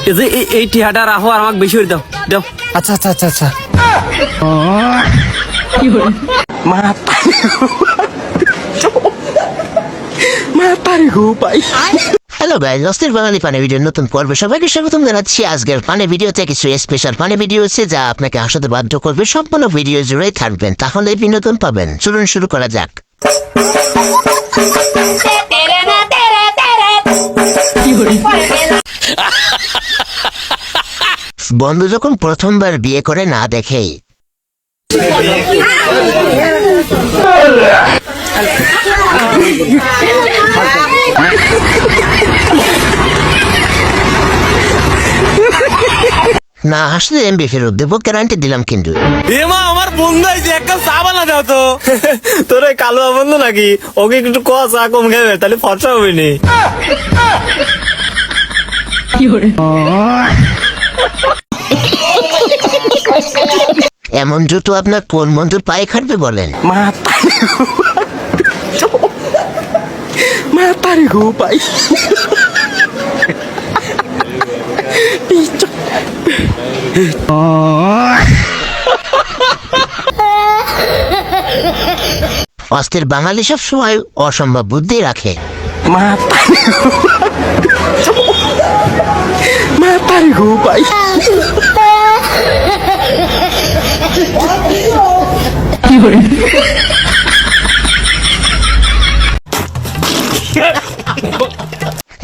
এই যে এই টিহাটা রাখো আর আমাকে বেশি করে দাও দাও। আচ্ছা আচ্ছা আচ্ছা আচ্ছা হ্যালো গাইস, অস্থির বাঙালি পানি ভিডিওর নতুন পর্বে সবাইকে স্বাগতম জানাচ্ছি। আজকের পানি ভিডিওতে কিছু স্পেশাল পানি ভিডিও আছে যা আপনাকে হাসাতে বাধ্য করবে। সম্পূর্ণ ভিডিও জুড়েই থাকবেন, তাহলে বিনোদন পাবেন। চলুন শুরু করা যাক। বন্ধু যখন প্রথমবার বিয়ে করে না দেখেই না হাসলে এমবি ফেরত দেবো, গ্যারান্টি দিলাম। কিন্তু এমা আমার বন্ধু আইছে, এক কাপ চা বানা দাও তো। তোর এই কালো বন্ধু নাকি? ওকে একটু ক চা কম খাবে, তাহলে ফর্সা হবে নি। এমন জুতো আপনার কোন বন্ধুর পায়ে খাটবে বলেন? অস্থির বাঙালি সব সময় অসম্ভব বুদ্ধি রাখে।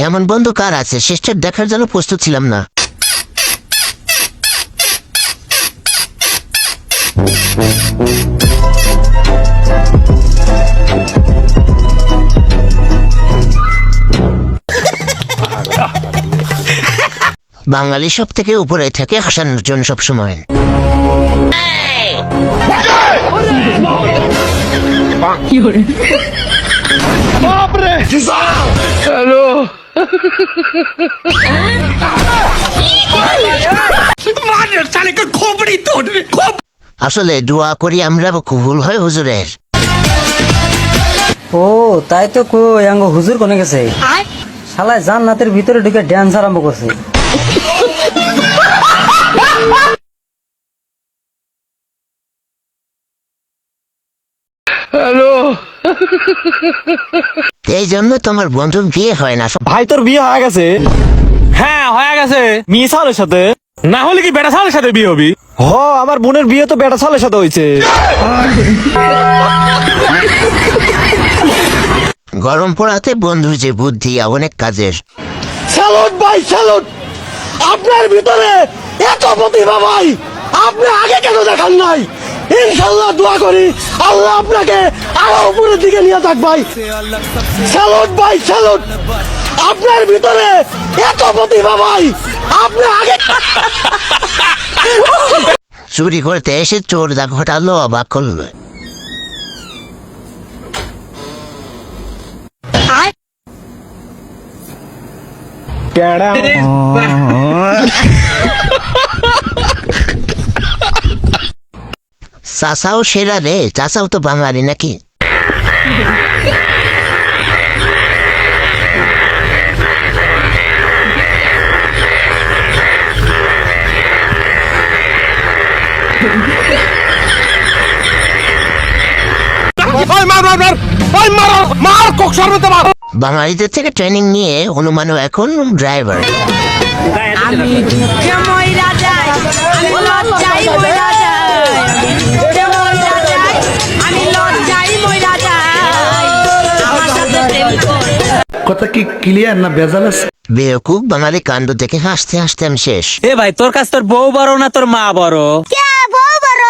এমন বন্ধু কার আছে? শেষটা দেখার জন্য প্রস্তুত ছিলাম না। বাঙালি সব থেকে উপরে থাকে হাসানোর জন্য সবসময়। আসলে দোয়া করি আমরা, কবুল হয় হুজুরের। ও তাই তো কই আঙ্গ হুজুর কোনে গেছে? শালায় জান্নাতের ভিতরে ঢুকে ড্যান্স আরম্ভ করছে। এই জন্য তোমার বন্ধুর বিয়ে হয় না। ভাই তোর বিয়ে হয়ে গেছে? হ্যাঁ হয়ে গেছে, মেয়ে সালের সাথে। না হলে কি বেটা সালের সাথে বিয়ে হবি? হ, আমার বোনের বিয়ে তো বেটা সালের সাথে হয়েছে। গরম পড়াতে বন্ধুর যে বুদ্ধি অনেক কাজের। স্যালুট ভাই স্যালুট, আপনার ভিতরে এত প্রতিভা ভাই, আপনি আগে কেন দেখান নাই? ইনশাল্লাহ দোয়া করি আল্লাহ আপনাকে আরো উপরের দিকে নিয়ে যাক ভাই। স্যালুট ভাই স্যালুট, আপনার ভিতরে এত প্রতিভা ভাই, আপনি আগে। চুরি করতে এসে চোর যা ঘটালো অবাক করলো। চাচাও সেরা রে, চাচাও তো বাঙালি নাকি? বাঙালিদের থেকে ট্রেনিং নিয়ে হনুমানও এখন ড্রাইভার। আমি দুঃখে মইরা যাই, আমি লজ্জায় মইরা যাই, আমি দুঃখে মইরা যাই, আমি লজ্জায় মইরা যাই, আমার সাথে প্রেম করে। কথা কি ক্লিয়ার না ভেজাল আছে? বেকুব বাঙালি কাণ্ড দেখে হাসতে হাসতে আমি শেষ। এ ভাই তোর কাছে তোর বউ বড় না তোর মা বড়? কে বউ বড়?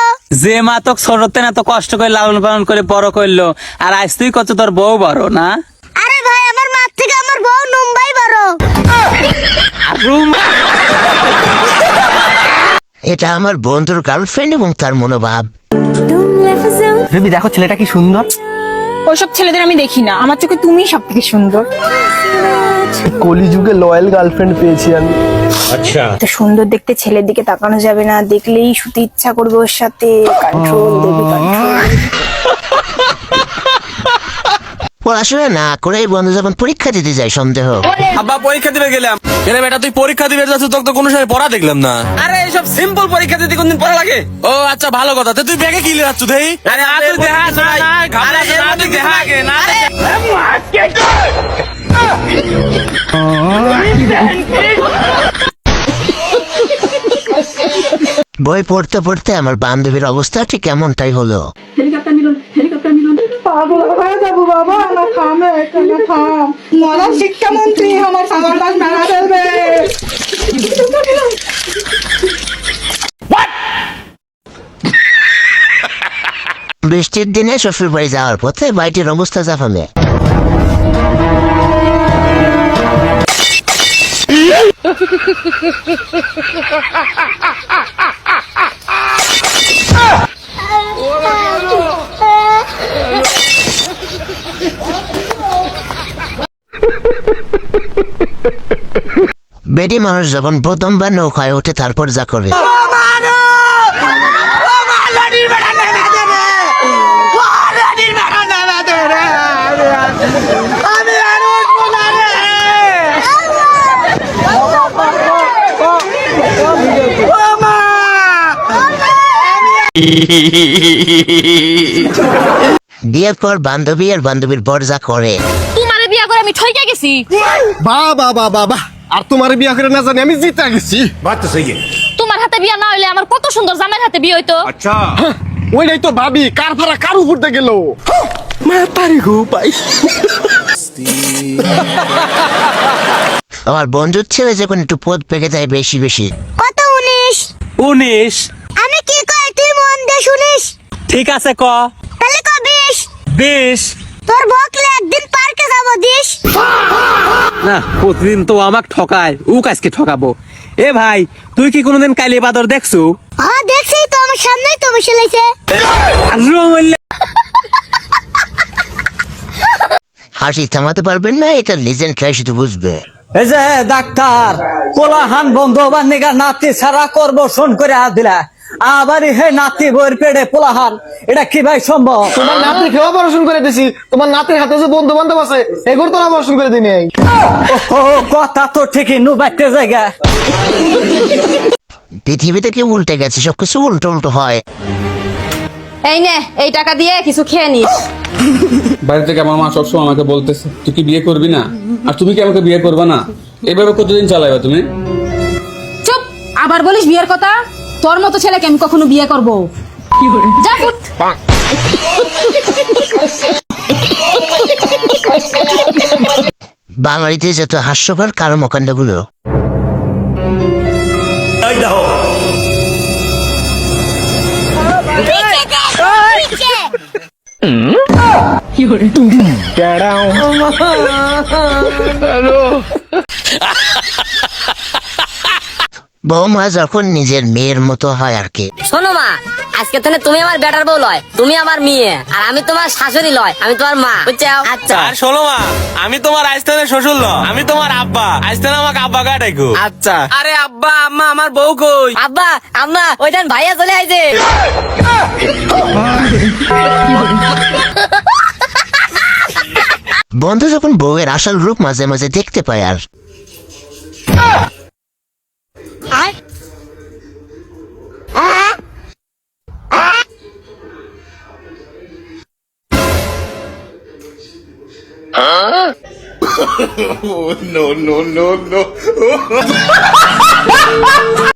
যে মা তো ছোটতে না তো কষ্ট করে লালন পালন করে বড় করলো, আর আজ তুই কত তোর বউ বড় না? আরে ভাই আমার মা থেকে আমার বউ মুম্বাই বড়। এটা আমার বন্ধুর গার্লফ্রেন্ড এবং তার মনোভাব। বেবি দেখো ছেলেটা কি সুন্দর। ওইসব ছেলেদের আমি দেখি না, আমার চোখে তুমিই সব থেকে সুন্দর। কলিযুগে লয়াল গার্লফ্রেন্ড পেয়েছি আমি। তো সুন্দর দেখতে ছেলের দিকে তাকানো যাবে না, দেখলেই শুতে ইচ্ছা করবে ওর সাথে। কন্ট্রোল দেবি কন্ট্রোল। পড়াশোনা না করে বন্ধু যখন পরীক্ষা দিতে যায় সন্দেহ। আব্বা পরীক্ষা দিবে গেলাম। এরে বেটা তুই পরীক্ষা দিবে যাচ্ছ, তোকে তো কোনো সময় পড়া দেখলাম না। আরে এইসব সিম্পল পরীক্ষা দিতে কোনদিন পড়া লাগে? ও আচ্ছা ভালো কথা। তুই ব্যাগে কি লিয়ে যাচ্ছ দেই? আরে তুই দেখা ভাই। আরে এর মধ্যে দেখা আগে না। বই পড়তে পড়তে আমার বান্ধবীর অবস্থা ঠিক এমনটাই হলো। পাগল হয়ে যাবো বাবা, আমার থামে এখানে থাম, মরার শিক্ষামন্ত্রী আমার সাবার পাশ মেলা ফেলবে। বৃষ্টির দিনে শ্বশুর বাড়ি যাওয়ার পথে বাড়িটির অবস্থা জাফামে। বেটি মানুষ যখন প্রথমবার নৌকায় ওঠে তারপর যা করে। বিয়ের পর বান্ধবী আর বান্ধবীর বর যা করে। তোমারে বিয়া করে আমি ঠইকে গেছি। বাহ আর তোমার বিয়া করে না জানি আমি জিতা গেছি। তোমার হাতে বিয়া না হইলে আমার কত সুন্দর জামাইয়ের হাতে বিয়ে হইতো। ওইটাই তো ভাবি কার ভাড়া কার উপর দিয়ে গেল। মাতারি গো পাই। আমার বন্ধুর ছেলে যখন একটু পদ পেকে যায় বেশি বেশি। কত 19? 19। আমি কি কই তুই মন দিয়ে শুনিস? ঠিক আছে ক। তাহলে ক 20। 20। তোর বকলে একদিন পার্কে যাব দিস। না প্রতিদিন তো আমাকে ঠকায়, ও কাজকে ঠকাবো। এ ভাই তুই কি কোনোদিন কালী বাদর দেখছো? হ্যাঁ দেখছি তো, আমার সামনেই তো বসে লাইছে। হাসি থামাতে পারবেন না, এটা লিজেন্ড খেয়ে শুধু বুঝবে। এই যে ডাক্তার, কোলাহান বন্ধ বান্দিগা নাতি ছাড়া করবো শোন করে হাত দিলা, আবার হে নাতি বইয়ের পেড়ে পোলাহান, এটা কি ভাই সম্ভব? তোমার নাতি খেয়ে অপারেশন করে দিছি, তোমার নাতির হাতে যে বন্ধু বান্ধব আছে এগুলো তো অপারেশন করে দিনি। ও কথা তো ঠিকই নু বাইতে জায়গা। পৃথিবীতে কি উল্টে গেছে, সবকিছু উল্টো উল্টো হয়। এই নে এই টাকা দিয়ে কিছু খেয়ে নিস। বাড়ি থেকে আমার মা সবসময় আমাকে বলতেছে তুই কি বিয়ে করবি না, আর তুমি কি আমাকে বিয়ে করবে না? এভাবে কতদিন চালাইবা তুমি? চুপ, আবার বলিস বিয়ের কথা? তোর মতো ছেলেকে আমি কখনো বিয়ে করবো? যা ফুট। বাঙালিতে যত হাস্যকর কর্মকাণ্ডগুলো। বৌমা যখন নিজের মেয়ের মতো হয় আর কি। শোনো মা, আজকে থেকে তুমি আমার বেটার বউ লয়, তুমি আমার মেয়ে, আর আমি তোমার শাশুড়ি লয়, আমি তোমার মা, বুঝছো? আচ্ছা। আর শোনো মা, আমি তোমার আইস্তানের শ্বশুর ল, আমি তোমার আব্বা, আইস্তান আমাকে আব্বা গা ডাকো। আচ্ছা। আরে আব্বা আম্মা আমার বউ কই? আব্বা আম্মা ওইখান ভাইয়া চলে আইছে। বন্ধু যখন বউয়ের আসল রূপ মাঝে মাঝে দেখতে পায় আর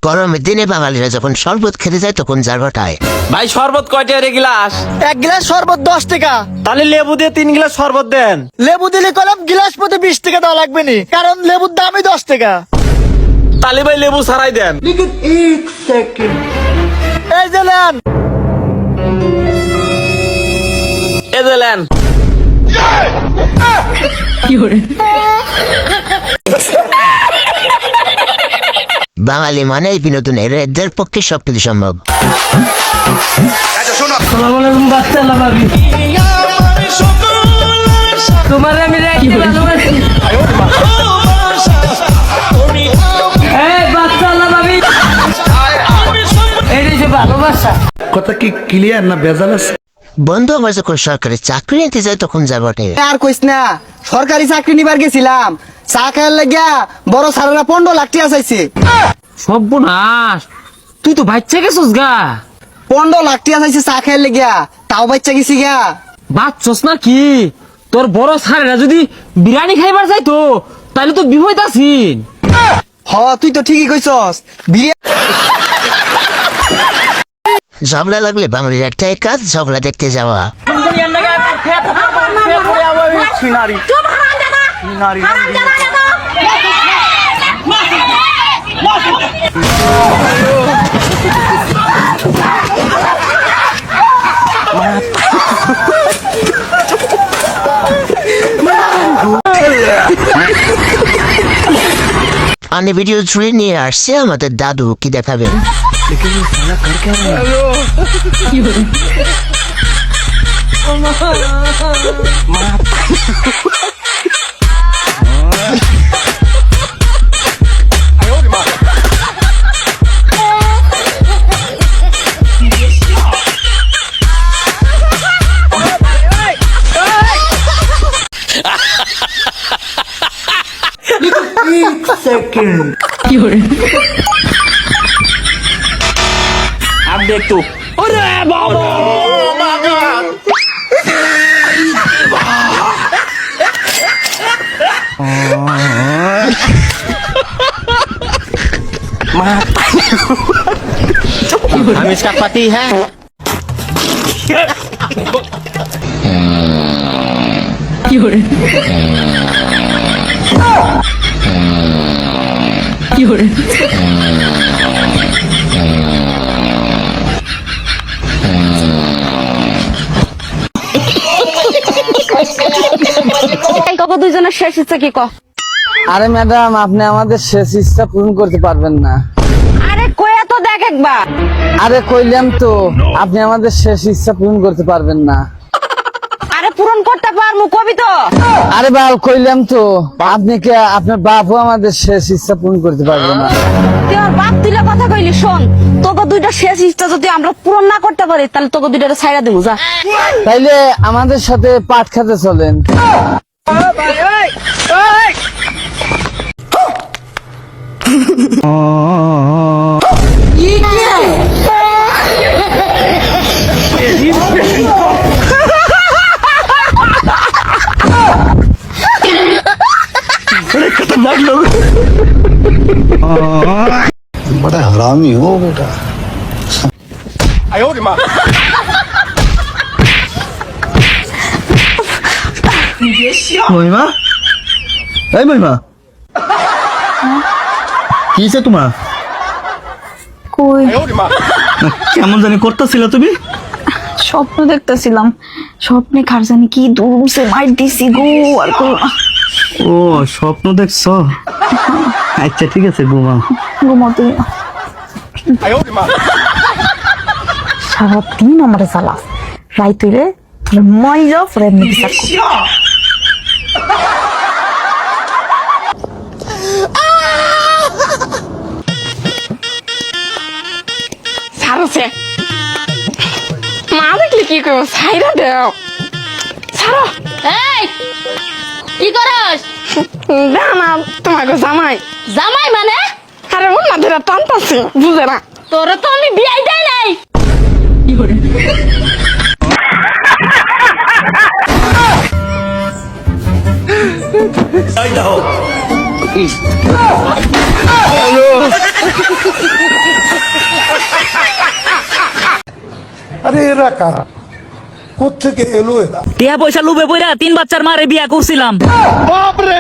গরমের দিনে বাঙালিরা যখন শরবত খেতে যায় তখন জায়গাটায়। ভাই শরবত কয়টা রে গ্লাস? 1 গ্লাস শরবত 10 টাকা। তাহলে লেবু দিয়ে 3 গ্লাস শরবত দেন। লেবু দিলে কলম গ্লাস প্রতি 20 টাকা দেওয়া লাগবে নি, কারণ লেবুর দামই 10 টাকা। তাহলে ভাই লেবু ছাড়াই দেন। এই যে নেন। এই যে নেন। বাঙালি মানে বিনোদনের এদের পক্ষে সবকিছু সম্ভব। তোমার আমি রাখি ভালোবাসি। এই বাচ্চা আল্লাহ ভাবি, এই যে ভালোবাসা। কথা কি ক্লিয়ার না ভেজাল আছে? বন্ধু আমার যখন সরকারি চাকরি নিতে যায় তখন যাবো নে। আর কইস না, সরকারি চাকরি নিবার গেছিলাম, চা খাইয়ার লাগিয়া বড় সারেরা 15 লাখ টাকা চাইছে। সর্বনাশ, তুই তো বাচ্চা গেছস গা। 15 লাখ টাকা চাইছে চা খাইয়ার লাগিয়া, তাও বাচ্চা গেছি গা। বাচ্চস না কি? তোর বড় সারেরা যদি বিরিয়ানি খাইবার যাইতো তাহলে তো বিপদ আছিস। হ তুই তো ঠিকই কইছস। ঝগড়া লাগলে বাঙালির একটাই কাজ, ঝগড়া দেখতে যাওয়া। পানি ভিডিও জুড়ে নিয়ে আসছে আমাদের দাদু, কি দেখাবেন? हम इसका पति है। কখন দুইজনের শেষ ইচ্ছা কি কহ? আরে ম্যাডাম, আপনি আমাদের শেষ ইচ্ছা পূরণ করতে পারবেন না। আরে কইয়া তো দেখ একবার। আরে কইলাম তো, আপনি আমাদের শেষ ইচ্ছা পূরণ করতে পারবেন না। আরে পূরণ করতে পারমু, কবি তো। আরে বাল, কইলাম তো, আপনি কে আপনার বাপও আমাদের শেষ ইচ্ছা পূরণ করতে পারবে না। তুই আমার বাপ তুইলা কথা কইলি, শোন তোকে দুইটা শেষ ইচ্ছা যদি আমরা পূরণ না করতে পারি তাহলে তোকে দুইটা ছাইড়া দেবো, যা। তাইলে আমাদের সাথে পাট খেতে চলেন। बड़ा हरामी हो बेटा। মহিমা, এই মহিমা, কিছে তোমার? কই কেমন জানি করতেছিল তুমি? স্বপ্ন দেখতেছিলাম, স্বপ্নে খারজানি কি দূরছে মাইর দিছি গো, আর করো না। ও স্বপ্ন দেখছো? আচ্ছা ঠিক আছে, ঘুমাও। ঘুমাতে সারাদিন আমার জ্বালা, রাই তুইলে তোর মাই যাও পরে এমনি বিচার করবো। ছাড়ছে মা দেখলে কি করবো, ছাইরা দেও, ছাড়ো। এই কি করস? না তোমাকে জামাই। জামাই মানে? আরে ওর না ধরে টানতাছে, বুঝে না। তোরা তো আমি বিয়াই দেই নাই। अरे एरा कारा কোত্থেকে এলো এরা? টিয়া পয়সা লুবে পইরা 3 বাচ্চার মারে বিয়া করছিলাম। বাপরে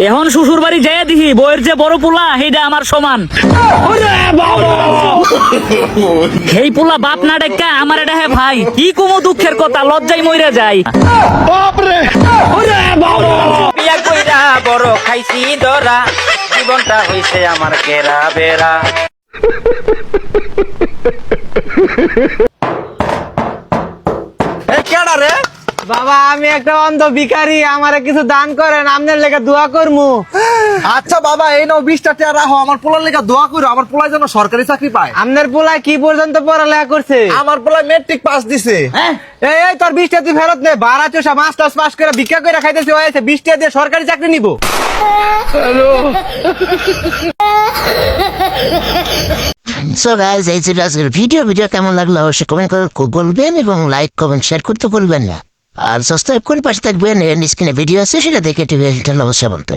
এখন শ্বশুর বাড়ি যাইয়া দেখি বউয়ের যে বড় পোলা সেইটা আমার সমান। সেই পোলা বাপ না ডেকা আমার এটা হে ভাই, কি কুমু দুঃখের কথা, লজ্জায় মইরা যায়। বিয়া কইরা বড় খাইছি দরা, জীবনটা হইছে আমার কেরা বেরা। কেডা রে? বাবা আমি একটা অন্ধ ভিখারি আমারে কিছু দান করেন আপনার লেগে দোয়া করমু। আচ্ছা বাবা এই নাও 20 টাকা রাখো, আমার পোলার লেগে দোয়া করো, আমার পোলায় যেন সরকারি চাকরি পায়। আপনার পোলায় কি পর্যন্ত পড়ালেখা করছে? আমার পোলায় মেট্রিক পাস দিছে। এই এই তোর 20 টাকা তুই ফেরত নে, 12 চোষা মাস্টার্স পাস করে ভিক্ষা করে খাইতেছে, হয়েছে 20 টাকা দিয়ে সরকারি চাকরি নিব। সো গাইস এই ছিল আজকের ভিডিও কেমন লাগলো অবশ্যই কমেন্ট করে বলবেন এবং লাইক কমেন্ট শেয়ার করতে ভুলবেন না। আর সাবস্ক্রাইব করে পাশে থাকবেন, স্ক্রিনে ভিডিও আছে সেটা দেখে টিভি অবশ্যই বলতে